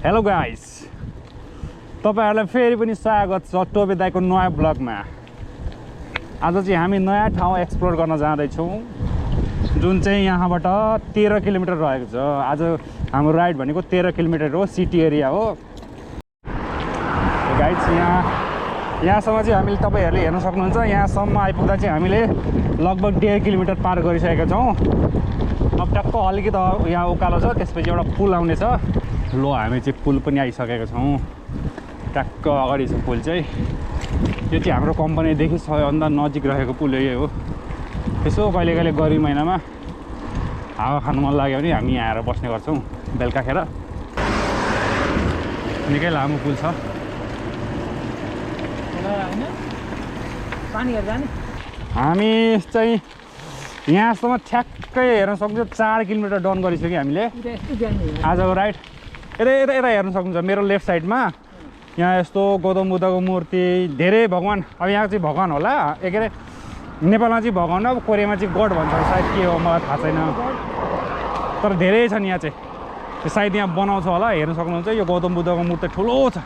Hello guys, तपाईहरुलाई फेरि पनि स्वागत छ टोपे दाइको नयाँ ब्लगमा। आज चाहिँ हामी नयाँ ठाउँ एक्सप्लोर गर्न जाँदैछौँ, जुन चाहिँ यहाँबाट 13 किलोमिटर रहेको छ। आज हाम्रो राइड भनेको 13 किलोमिटर हो, सिटी एरिया हो। गाइस, यहाँसम्म चाहिँ हामीले तपाईहरुले हेर्न सक्नुहुन्छ। यहाँसम्म आइपुग्दा चाहिँ हामीले लगभग 1.5 किलोमिटर पार गरिसकेका छौँ। अब टक्क अलिकति यहाँ उकालो छ, त्यसपछि एउटा पुल आउने छ। लो, हामी चाहिँ पुल पनि आइसकेका छौँ। टक्क अगाडि छ पुल चाहिँ। यो चाहिँ हाम्रो कम्पनीदेखि सबैभन्दा नजिक रहेको पुल यही हो। यसो कहिले कहिले गर्मी महिनामा हावा खानु मन लाग्यो भने हामी यहाँ आएर बस्ने गर्छौँ बेलुकाखेर। निकै लामो पुल छ। हामी चाहिँ यहाँसम्म ठ्याक्कै हेर्न सक्छौँ 4 किलोमिटर डाउन गरिसक्यो हामीले आजको राइड। यता हेर्न सक्नुहुन्छ मेरो लेफ्ट साइडमा। यहाँ यस्तो गौतम बुद्धको मूर्ति, धेरै भगवान्। अब यहाँ चाहिँ भगवान् होला, के अरे नेपालमा चाहिँ भगवान्, अब कोरियामा चाहिँ गड भन्छ सायद, के हो मलाई थाहा छैन। तर धेरै छन् यहाँ चाहिँ। त्यो सायद यहाँ बनाउँछ होला, हेर्न सक्नुहुन्छ। यो गौतम बुद्धको मूर्ति ठुलो छ।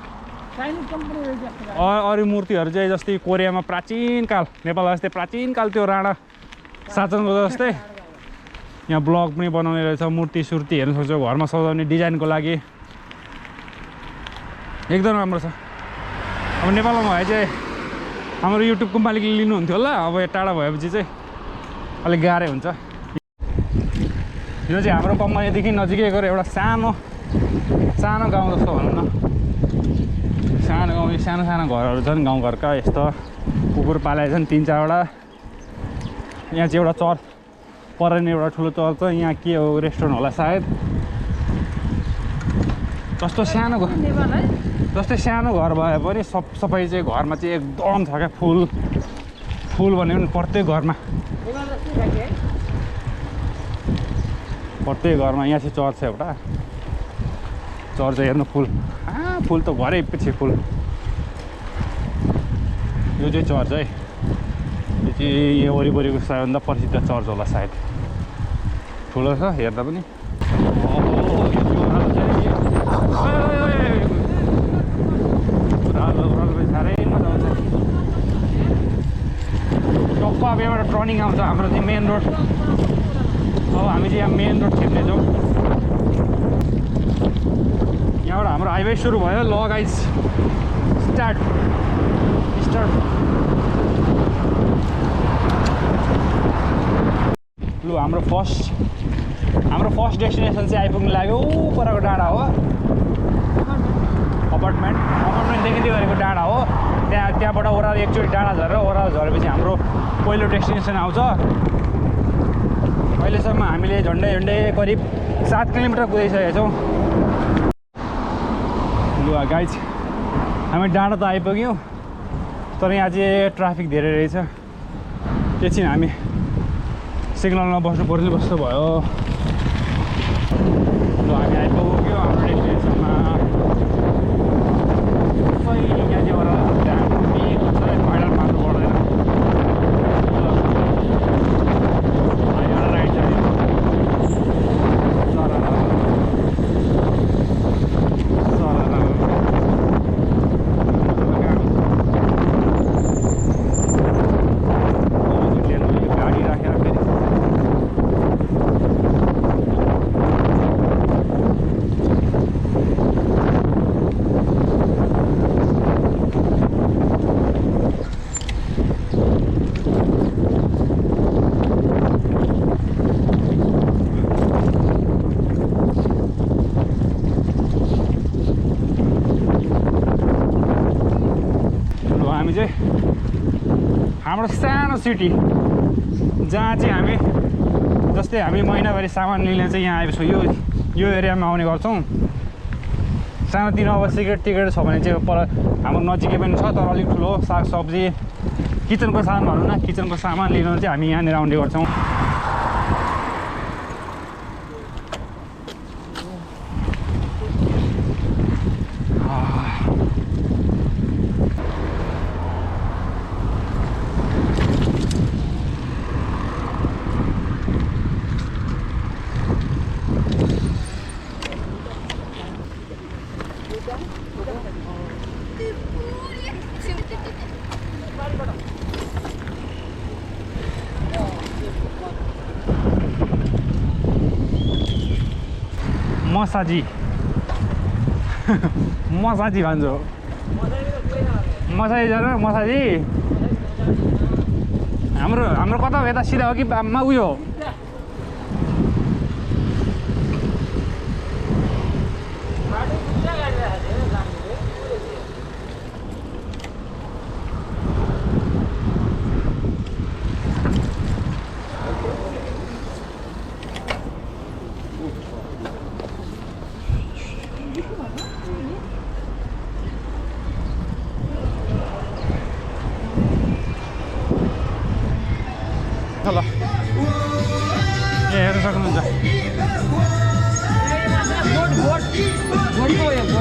अरू मूर्तिहरू चाहिँ जस्तै कोरियामा प्राचीन काल, नेपालमा जस्तै प्राचीन काल त्यो राणा शासनको जस्तै यहाँ ब्लग पनि बनाउने रहेछ। मूर्ति सुर्ती हेर्न सक्छ, घरमा सजाउने डिजाइनको लागि एकदम राम्रो छ। अब नेपालमा भए चाहिँ हाम्रो युट्युबको मालिकले लिनुहुन्थ्यो होला। अब यो टाढा भएपछि चाहिँ अलिक गाह्रै हुन्छ। यो चाहिँ हाम्रो कम्पनीदेखि नजिकै गएर एउटा सानो गाउँ जस्तो भनौँ न। सानो गाउँ, सानो घरहरू छन् गाउँघरका। यस्तो कुकुर पालेका छन् 3-4वटा। यहाँ चाहिँ एउटा चर्च परेन, एउटा ठुलो चर्च छ। यहाँ के हो, रेस्टुरेन्ट होला सायद। जस्तै सानो घर भए पनि सबै चाहिँ घरमा चाहिँ एकदम छ क्या। फुल भन्यो भने प्रत्येक घरमा यहाँ चाहिँ चर्च छ एउटा। चर्च हेर्नु, फुल त घरै पछि फुल। यो चाहिँ चर्च है। यो चाहिँ यो वरिपरिको सबैभन्दा प्रसिद्ध चर्च होला सायद। ठुलो छ हेर्दा पनि। साह्रै मजा आउँछ। टक्क अब यहाँबाट टर्निङ आउँछ हाम्रो चाहिँ मेन रोड। अब हामी चाहिँ यहाँ मेन रोड छिर्नेछौँ। यहाँबाट हाम्रो हाइवे सुरु भयो। ल गाइस, स्टार्ट। लु, हाम्रो फर्स्ट डेस्टिनेसन चाहिँ आइपुग्नु लाग्यो। परको डाँडा हो, अपार्टमेन्टदेखि त्यो गरेको डाँडा हो। त्यहाँबाट ओह्रालो एकचोटि डाँडा झरेर ओह्रालो झरेपछि हाम्रो पहिलो डेस्टिनेसन आउँछ। अहिलेसम्म हामीले झन्डै करिब 7 किलोमिटर कुदाइसकेका छौँ। लु गाइज, हामी डाँडा त आइपुग्यौँ, तर यहाँ चाहिँ ट्राफिक धेरै रहेछ। एकछिन हामी सिग्नलमा बस्नु पर्ने जस्तो भयो। ल, हामी आइपुग्यो हाम्रो डेस्टिनेसनमा। यहाँ चाहिँ पैडल मार्नु पर्दैन। राइट गाडी राखेर फेरि हाम्रो सानो सिटी, जहाँ चाहिँ हामी जस्तै हामी महिनाभरि सामान लिन चाहिँ यहाँ आएपछि यो एरियामा आउने गर्छौँ। सानोतिनो अब सिगरेट टिकट छ भने चाहिँ पर हाम्रो नजिकै पनि छ, तर अलिक ठुलो सागसब्जी, किचनको सामान भनौँ न, किचनको सामान लिन चाहिँ हामी यहाँनिर आउने गर्छौँ। मसाजी मसाजी भन्छु मसाजी जानु मसाजी हाम्रो कता हो यता सिधा हो कि उयो ल हेर्न सक्नुहुन्छ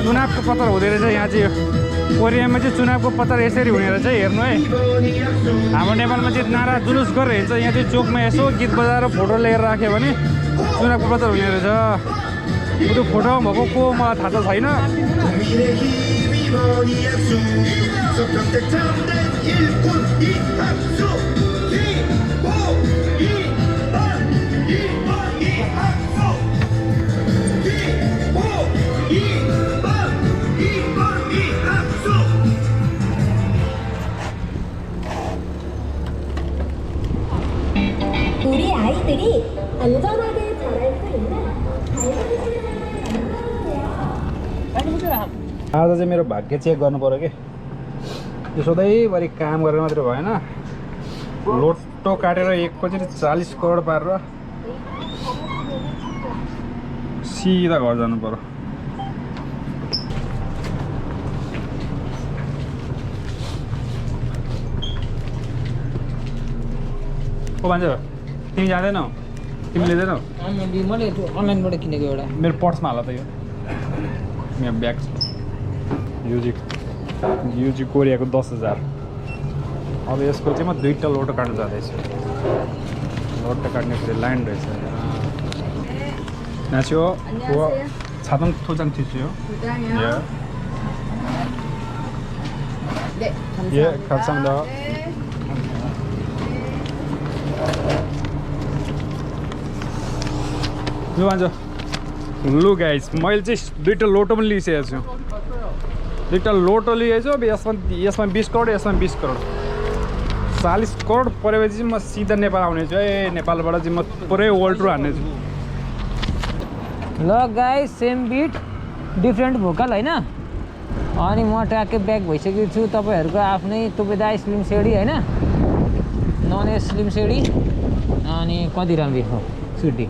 चुनावको पत्र हुँदो रहेछ यहाँ चाहिँ कोरियामा चाहिँ चुनावको पत्र यसरी हुने रहेछ हेर्नु है हाम्रो नेपालमा चाहिँ नारा जुलुस गरेर हिँड्छ यहाँ चाहिँ चोकमा यसो गीत बजाएर फोटो लिएर राख्यो भने चुनावको पत्र हुने रहेछ त्यो फोटोमा भएको को मलाई थाहा त छैन 우리 아이들이 안전하게 자랄 수 있는 आज चाहिँ मेरो भाग्य चेक गर्नु पर्यो कि त्यो सधैँभरि काम गरेर मात्रै भएन लोटो काटेर एकैचोटि 40 करोड पारेर सिधा घर जानु पर्यो को भन्छ तिमी जाँदैनौ तिमी लिँदैनौ मैले अनलाइनबाट किनेको एउटा मेरो पर्समा हाल त यो यहाँ ब्याग छ यो चाहिँ कोरियाको 10,000 अब यसको चाहिँ म 2टा लोटो काट्नु जाँदैछु लोटो काट्ने फेरि लाइन रहेछ 안녕하세요. 자동 토장 주세요. 예. 네, 감사합니다. 예, 감사합니다. लु भन्छ लु गाइस मैले चाहिँ 2टा लोटो पनि लिइसकेको छु 2टा लोटो लिएछु अब यसमा 20 करोड यसमा 20 करोड 40 करोड परेपछि चाहिँ म सिधा नेपाल आउनेछु है नेपालबाट चाहिँ म पुरै वर्ल्ड टुर हान्नेछु ल guys same beet different vocal होइन अनि म ट्याक्कै ब्याक भइसकेको छु तपाईँहरूको आफ्नै तुपेदा स्लिम सेडी होइन नन स्लिम सेडी अनि कति राम्रो हो सुटी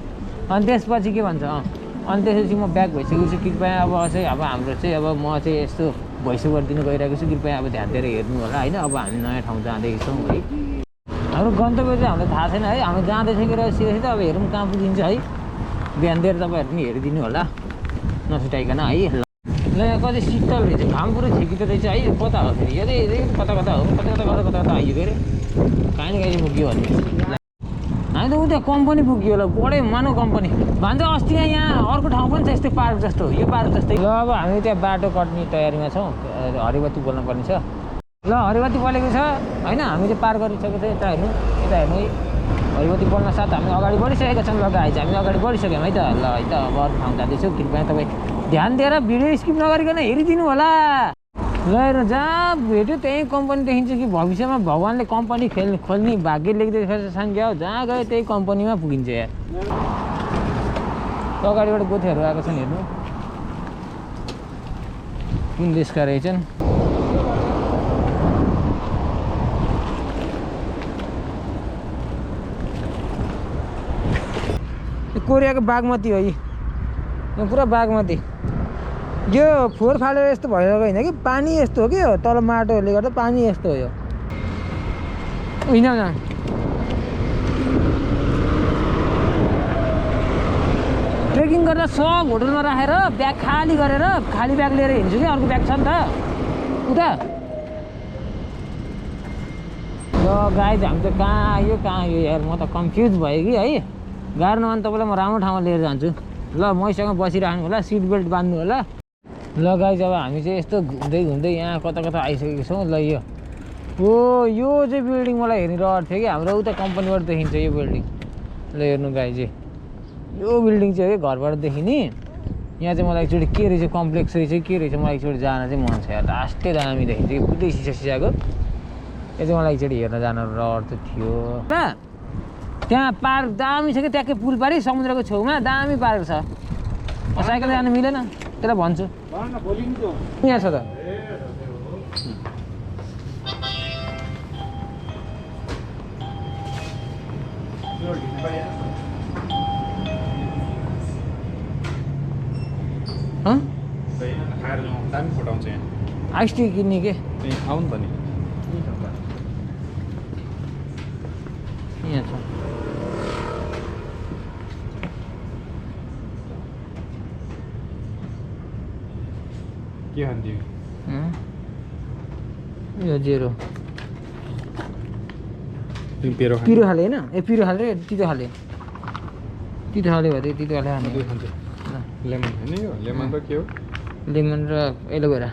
अनि त्यसपछि के भन्छ अनि त्यसपछि म ब्याक भइसकेको छु कृपया अब चाहिँ अब हाम्रो चाहिँ अब म चाहिँ यस्तो भोइस ओभर दिनु गइरहेको छु कृपया अब ध्यान दिएर हेर्नु होला होइन अब हामी नयाँ ठाउँ जाँदैछौँ है हाम्रो गन्तव्य चाहिँ हामीलाई थाहा छैन है हामी जाँदैछौँ सिधै अब हेरौँ कहाँ पुगिन्छ है बिहान दिएर तपाईँहरू पनि हेरिदिनु होला नसुटाइकन है ल यहाँ कति शीतल रहेछ घाम पुरै झिकिँदो रहेछ है कता हो फेरि यदि कता कता हो कता आइयो अरे कहीँ न कहीँ पुग्यो भने हामी त उता कम्पनी पुग्यो होला बडै मानव कम्पनी भन्छ अस्ति यहाँ अर्को ठाउँ पनि छ यस्तै पार्क जस्तो यो पार्क जस्तै ल अब हामी त्यहाँ बाटो कट्ने तयारीमा छौँ हरिबत्ती बोल्नु पर्ने छ ल हरिबत्ती बोलेको छ होइन हामीले पार गरिसकेको छ यता हेर्नु है हरिबत्ती बोल्न साथ हामी अगाडि बढिसकेका छौँ ल गाइज हामी अगाडि बढिसक्यौँ है त ल है त अब अर्को ठाउँ जाँदैछौँ कृपया तपाईँ ध्यान दिएर भिडियो स्किप नगरिकन हेरिदिनु होला ल हेर्नु जहाँ भेट्यो त्यही कम्पनी देखिन्छ कि भविष्यमा भगवान्ले कम्पनी खोल्ने भाग्य लेख्दै संख्या हो जहाँ गयो त्यही कम्पनीमा पुगिन्छ यार अगाडिबाट गोथेहरू आएको छन् हेर्नु कुन देशका रहेछन् कोरियाको बागमती हो यो पुरा बागमती यो फोहोर फालेर यस्तो भइरहेको होइन कि पानी यस्तो हो कि हो तल माटोहरूले गर्दा पानी यस्तो हो यो होइन ट्रेकिङ गर्दा सब होटलमा राखेर ब्याग खाली गरेर खाली ब्याग लिएर हिँड्छु कि अर्को ब्याग छ नि त उता ल गाइज हामी त कहाँ आयो यार म त कन्फ्युज भयो कि है गाह्रो नभए तपाईँलाई म राम्रो ठाउँमा लिएर जान्छु ल मैसँग बसिरहनु होला सिट बेल्ट बान्नु होला ल गाइज अब हामी चाहिँ यस्तो घुम्दै घुम्दै यहाँ कता कता आइसकेको छौँ। ल यो चाहिँ बिल्डिङ मलाई हेर्ने रहर थियो कि हाम्रो उता कम्पनीबाट देखिन्छ यो बिल्डिङ। ल हेर्नु गाइज यो बिल्डिङ चाहिँ है घरबाट देखिने। यहाँ चाहिँ मलाई एकचोटि के रहेछ कम्प्लेक्स रहेछ के रहेछ मलाई एकचोटि जान चाहिँ मन छ यार। लास्टै दामी देखिन्छ कि पुरै सिसाको। यो चाहिँ मलाई एकचोटि हेर्न जान रहर त थियो। त्यहाँ पार्क दामी छ कि ट्याक्कै पुल पारि समुद्रको छेउमा दामी पार्क छ। साइकल जानु मिलेन त्यसलाई भन्छु यहाँ छ त। दामी फुटाउँछ यहाँ आइस टी किन्ने के आउनु त नि यहाँ छ। के खान्थ्यो यो जेरो पिरो पिरो खाले होइन ए पिरो खाले र तितो खाले भए तितो खाले खाने खान्छ लेमन होइन यो लेमन र के हो लेमन र एलोभेरा।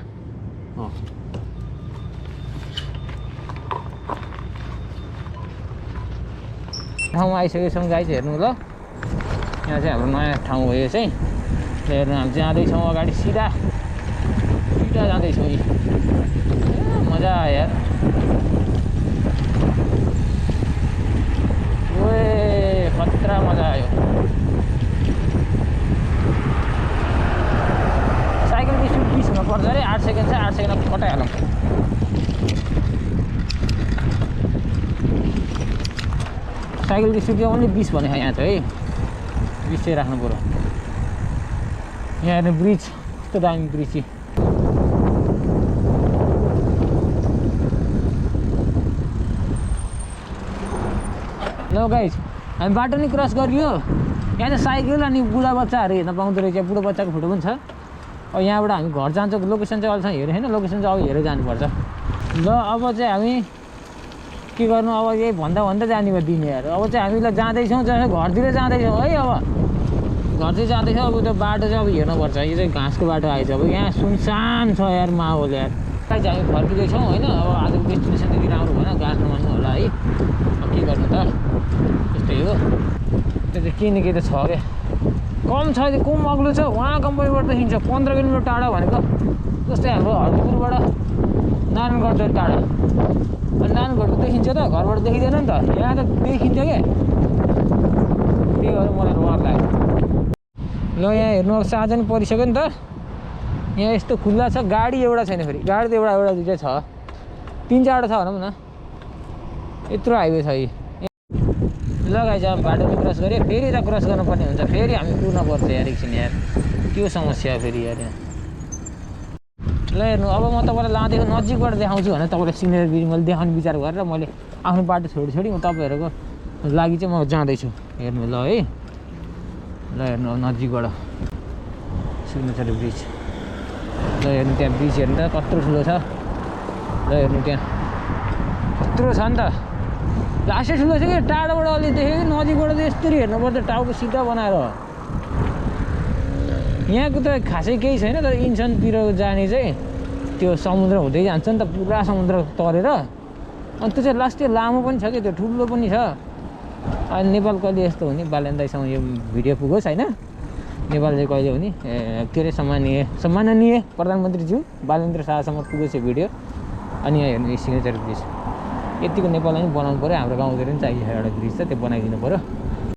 ठाउँमा आइसकेको छौँ गाइज हेर्नु ल। यहाँ चाहिँ हाम्रो नयाँ ठाउँ हो यो चाहिँ। हेर्नु हामी जाँदैछौँ अगाडि सिधा जाँदैछौँ। मजा आयो यार। ओए खतरा मजा आयो। साइकलको स्पिड 20 हुनुपर्छ अरे 8 सेकेन्ड छ 8 सेकेन्ड कटाइहालौँ। साइकलको स्पिड चाहिँ ओन्ली 20 भनेको यहाँ चाहिँ है 20 चाहिँ राख्नु पऱ्यो। यहाँ हेर्नु ब्रिज कस्तो दामी ब्रिज चाहिँ। ल गाइज हामी बाटो नि क्रस गरियो। यहाँ चाहिँ साइकल अनि बुढा बच्चाहरू हेर्न पाउँदो रहेछ। बुढो बच्चाको फोटो पनि छ। अब यहाँबाट हामी घर जान्छौँ। लोकेसन चाहिँ अहिलेसम्म हेरेँ होइन लोकेसन चाहिँ अब हेरेर जानुपर्छ। ल अब चाहिँ हामी के गर्नु अब यही भन्दा जाने भयो दिने यार। अब चाहिँ हामीलाई जाँदैछौँ जस्तो घरतिर जाँदैछौँ है। अब घर चाहिँ जाँदैछौँ। अब त्यो बाटो चाहिँ अब हेर्नुपर्छ। यो चाहिँ घाँसको बाटो आएछ। अब यहाँ सुनसान छ यार माहौल यार। चाहिँ हामी फर्किँदैछौँ होइन। अब आजको डेस्टिनेसन त्यति राम्रो भएन काठमाडौँ होला है। अब के गर्नु त त्यस्तै हो। त्यो चाहिँ के न के त छ क्या कम छ कम अग्लो छ। उहाँ कम्पनीबाट देखिन्छ 15 किलोमिटर टाढा भनेको। जस्तै हाम्रो हर्दीपुरबाट नारायणगढ जति टाढा। अनि नारायणगढको देखिन्छ त घरबाट देखिँदैन नि त। यहाँ त देखिन्छ क्या। त्यही भएर मलाई रहर लाग्यो। ल यहाँ हेर्नु अब साँझ पनि परिसक्यो नि त। यहाँ यस्तो खुल्ला छ। गाडी एउटा छैन फेरि। गाडी त एउटा दुइटै छ 3-4वटा छ भनौँ न। यत्रो हाइवे छ यी। लगाइ अब बाटो पनि क्रस गऱ्यो फेरि त क्रस गर्नुपर्ने हुन्छ। फेरि हामी कुर्न पर्छ यार एकछिन यार। त्यो समस्या फेरि यार यहाँ। ल हेर्नु अब म तपाईँलाई लाँदैछु नजिकबाट देखाउँछु भने तपाईँलाई सिग्नेचर ब्रिज मैले देखाउने विचार गरेर मैले आफ्नो बाटो छोडी म तपाईँहरूको लागि चाहिँ म जाँदैछु। हेर्नु ल है। ल हेर्नु अब नजिकबाट सिग्नेचर ब्रिज। ल हेर्नु त्यहाँ ब्रिज हेर्नु त कत्रो ठुलो छ। ल हेर्नु त्यहाँ कत्रो छ नि त। लास्टै ठुलो छ कि टाढोबाट अलि देखेँ कि नजिकबाट त यस्तरी हेर्नुपर्छ टाउको सिधा बनाएर। यहाँको त खासै केही छैन तर इन्सनतिर जाने चाहिँ त्यो समुद्र हुँदै जान्छ नि त पुरा समुद्र तरेर। अनि त्यो चाहिँ लास्टै लामो पनि छ कि त्यो ठुलो पनि छ। अनि नेपाल कहिले यस्तो हुने बालेन दाइसँग यो भिडियो पुगोस् होइन। नेपाल चाहिँ कहिले हुने के अरे सम्माननीय प्रधानमन्त्रीज्यू बालेन्द्र शाहसँग पुगोस् यो भिडियो। अनि यहाँ हेर्नु सिग्नेचर ब्रिज यतिको नेपाललाई पनि बनाउनु पऱ्यो। हाम्रो गाउँतिर पनि चाहियो एउटा ब्रिज छ त्यो बनाइदिनु पऱ्यो।